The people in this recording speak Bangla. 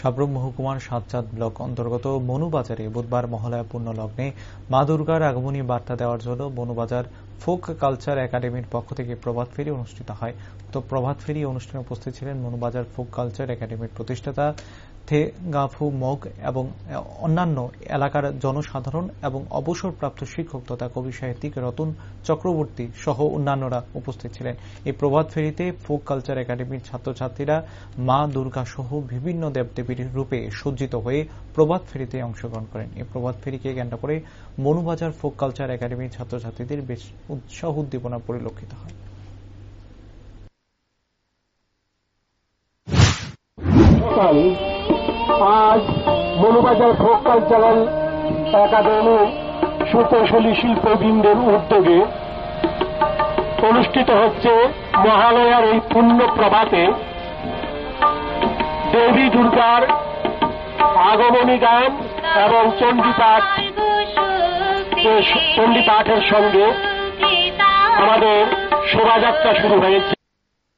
সাব্রুম মহকুমার সাতচাঁদ ব্লক অন্তর্গত মনুবাজারে বুধবার মহালয়া পূর্ণ লগ্নে মা দুর্গার আগমনী বার্তা দেওয়ার জন্য মনুবাজার ফোক কালচার একাডেমির পক্ষ থেকে প্রভাত ফেরি অনুষ্ঠিত হয়। তো প্রভাত ফেরি অনুষ্ঠানে উপস্থিত ছিলেন মনুবাজার ফোক কালচার একাডেমির প্রতিষ্ঠাতা থেগাফু মগ এবং অন্যান্য এলাকার জনসাধারণ এবং অবসরপ্রাপ্ত শিক্ষক তথা কবি সাহিত্যিক রতন চক্রবর্তী সহ অন্যান্যরা উপস্থিত ছিলেন। এই প্রভাত ফেরিতে ফোক কালচার একাডেমির ছাত্রছাত্রীরা মা দুর্গা সহ বিভিন্ন দেবদেবীর রূপে সজ্জিত হয়ে প্রভাত ফেরিতে অংশগ্রহণ করেন। এই প্রভাত ফেরিকে কেন্দ্র করে মনুবাজার ফোক কালচার একাডেমির ছাত্রছাত্রীদের বেশ উৎসাহ উদ্দীপনা পরিলক্ষিত হয়। আজ মনুবাজার ফোক কালচারাল একাডেমি সুকৌশলী শিল্পবৃন্দের উদ্যোগে অনুষ্ঠিত হচ্ছে মহালয়ার এই পুণ্য প্রভাতে দেবী দুর্গার আগমনী গান এবং চণ্ডীপাঠের সঙ্গে আমাদের শোভাযাত্রা শুরু হয়েছে।